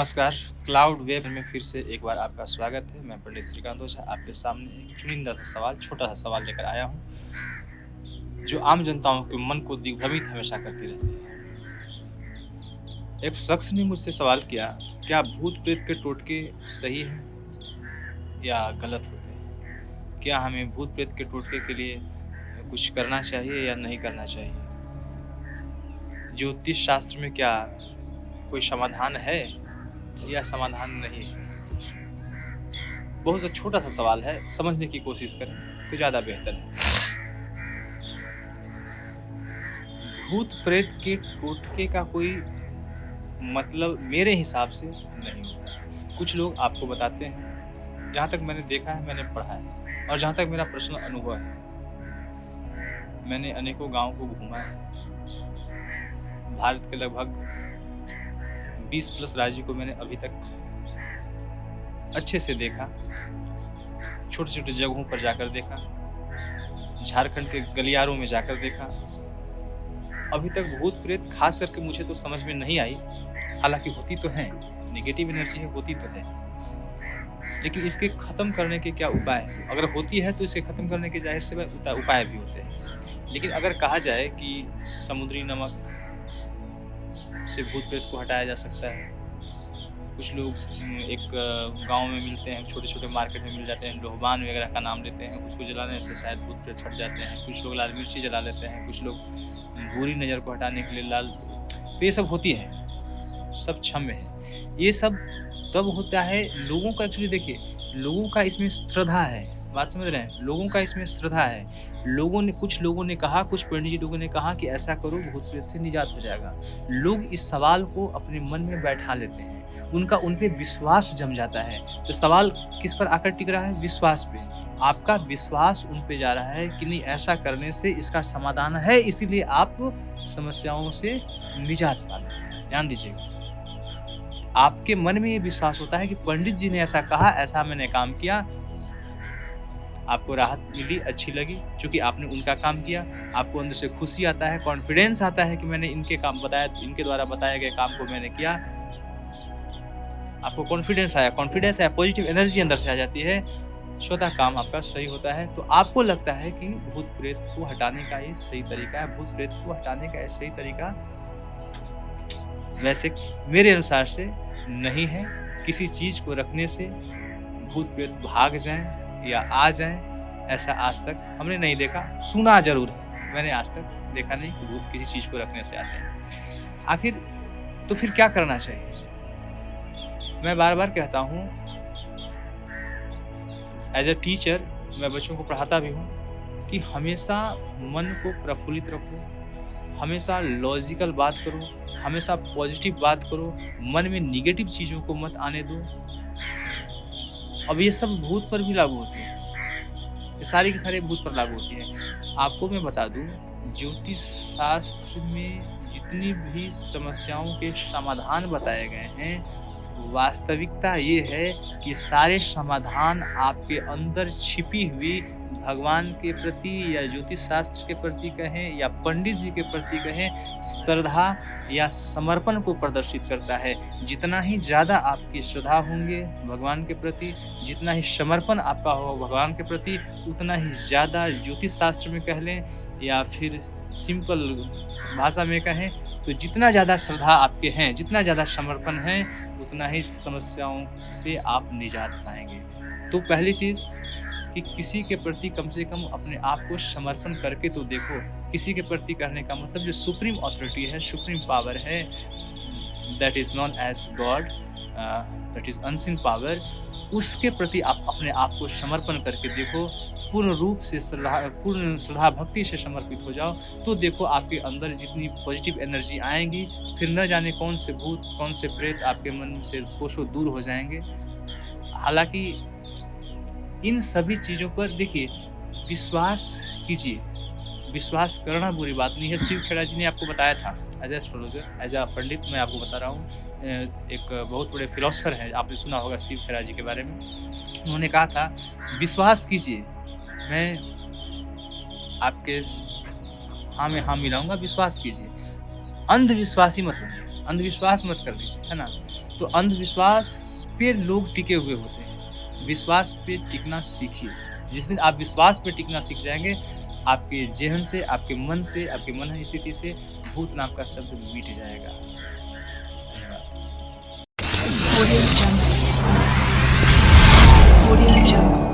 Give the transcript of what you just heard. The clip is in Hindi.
नमस्कार, क्लाउड वेब में फिर से एक बार आपका स्वागत है। मैं पंडित श्रीकांत ओझा आपके सामने एक चुनिंदा सा सवाल, छोटा सा सवाल लेकर आया हूँ, जो आम जनताओं के मन को दिग्भ्रमित हमेशा करती रहती है। एक शख्स ने मुझसे सवाल किया, क्या भूत प्रेत के टोटके सही हैं या गलत होते हैं? क्या हमें भूत प्रेत के टोटके के लिए कुछ करना चाहिए या नहीं करना चाहिए? ज्योतिष शास्त्र में क्या कोई समाधान है या समाधान नहीं है? बहुत सा छोटा सा सवाल है, समझने की कोशिश करें तो ज्यादा बेहतर है। भूत प्रेत के टोटके का कोई मतलब मेरे हिसाब से नहीं होता है। कुछ लोग आपको बताते हैं, जहाँ तक मैंने देखा है, मैंने पढ़ा है और जहाँ तक मेरा पर्सनल अनुभव है, मैंने अनेकों गांव को घूमा है। भारत के लगभग 20 प्लस राज्य को मैंने अभी तक अच्छे से देखा, छोटे छोटे जगहों पर जाकर देखा, झारखंड के गलियारों में जाकर देखा। अभी तक भूत प्रेत खास करके मुझे तो समझ में नहीं आई। हालांकि होती तो है, नेगेटिव एनर्जी है, होती तो है, लेकिन इसके खत्म करने के क्या उपाय है? अगर होती है तो इसके खत्म करने के जाहिर से उपाय भी होते हैं। लेकिन अगर कहा जाए कि समुद्री नमक से भूत प्रेत को हटाया जा सकता है, कुछ लोग एक गांव में मिलते हैं, छोटे छोटे मार्केट में मिल जाते हैं, लोहबान वगैरह का नाम लेते हैं, उसको जलाने से शायद भूत प्रेत हट जाते हैं। कुछ लोग लाल मिर्ची जला लेते हैं, कुछ लोग बुरी नज़र को हटाने के लिए लाल, तो ये सब होती है, सब क्षम्य है। ये सब तब होता है लोगों का, एक्चुअली देखिए, लोगों का इसमें श्रद्धा है। बात समझ रहे हैं? लोगों का इसमें श्रद्धा है। कुछ लोगों ने कहा, कुछ पंडित जी लोगों ने कहा कि ऐसा करो, भूत प्रेत से निजात हो जाएगा। लोग इस सवाल को अपने मन में बैठा लेते हैं, उनका उन पे विश्वास जम जाता है। तो सवाल किस पर आकर टिक रहा है? विश्वास पे। आपका विश्वास उन पे जा रहा है कि नहीं, ऐसा करने से इसका समाधान है, इसीलिए आप समस्याओं से निजात पा लेते हैं। ध्यान दीजिएगा, आपके मन में ये विश्वास होता है कि पंडित जी ने ऐसा कहा, ऐसा मैंने काम किया, आपको राहत मिली, अच्छी लगी, क्योंकि आपने उनका काम किया, आपको अंदर से खुशी आता है, कॉन्फिडेंस आता है कि मैंने इनके द्वारा बताए गए काम को मैंने किया। आपको कॉन्फिडेंस आया, पॉजिटिव एनर्जी अंदर से आ जाती है, स्वतः काम आपका सही होता है। तो आपको लगता है कि भूत प्रेत को हटाने का ये सही तरीका है। भूत प्रेत को हटाने का ये सही तरीका वैसे मेरे अनुसार से नहीं है। किसी चीज को रखने से भूत प्रेत भाग जाएं या आ जाएं, ऐसा आज तक हमने नहीं देखा। सुना जरूर है, मैंने आज तक देखा नहीं कि भूत किसी चीज को रखने से आते हैं। आखिर तो फिर क्या करना चाहिए? मैं बार बार कहता हूँ, एज अ टीचर मैं बच्चों को पढ़ाता भी हूँ कि हमेशा मन को प्रफुल्लित रखो, हमेशा लॉजिकल बात करो, हमेशा पॉजिटिव बात करो, मन में निगेटिव चीजों को मत आने दो। अब ये सब भूत पर भी लागू होती है, ये सारी की सारी भूत पर लागू होती है। आपको मैं बता दूं, ज्योतिष शास्त्र में जितनी भी समस्याओं के समाधान बताए गए हैं, वास्तविकता ये है कि सारे समाधान आपके अंदर छिपी हुई भगवान के प्रति या ज्योतिष शास्त्र के प्रति कहें या पंडित जी के प्रति कहें, श्रद्धा या समर्पण को प्रदर्शित करता है। जितना ही ज्यादा आपकी श्रद्धा होंगे भगवान के प्रति, जितना ही समर्पण आपका हो भगवान के प्रति, उतना ही ज्यादा ज्योतिष शास्त्र में कह लें या फिर सिंपल भाषा में कहें तो जितना ज्यादा श्रद्धा आपके हैं, जितना ज्यादा समर्पण है, उतना ही समस्याओं से आप निजात पाएंगे। तो पहली चीज कि किसी के प्रति कम से कम अपने आप को समर्पण करके तो देखो। किसी के प्रति करने का मतलब जो सुप्रीम अथॉरिटी है, सुप्रीम पावर है, that is known as God, that is unseen power, उसके प्रति आप अपने आप को समर्पण करके देखो। पूर्ण रूप से पूर्ण श्रद्धा भक्ति से समर्पित हो जाओ, तो देखो आपके अंदर जितनी पॉजिटिव एनर्जी आएंगी, फिर न जाने कौन से भूत, कौन से प्रेत आपके मन से कोसों दूर हो जाएंगे। हालांकि इन सभी चीजों पर देखिए, विश्वास कीजिए, विश्वास करना बुरी बात नहीं है। शिव खेड़ा जी ने आपको बताया था, एज एस्ट्रोलॉजर, एज अ पंडित मैं आपको बता रहा हूँ, एक बहुत बड़े फिलोसफर हैं, आपने सुना होगा शिव खेड़ा जी के बारे में। उन्होंने कहा था, विश्वास कीजिए, मैं आपके हाँ में हाँ मिलाऊंगा, विश्वास कीजिए, अंधविश्वासी मत बनिए। अंधविश्वास मत कर दीजिए, है ना? तो अंधविश्वास पे लोग टिके हुए होते हैं, विश्वास पे टिकना सीखिए। जिस दिन आप विश्वास पे टिकना सीख जाएँगे, आपके ज़हन से, आपके मन से, आपकी मन स्थिति से भूत नाम का शब्द मिट जाएगा। धन्यवाद। Audio Jungle. Audio Jungle.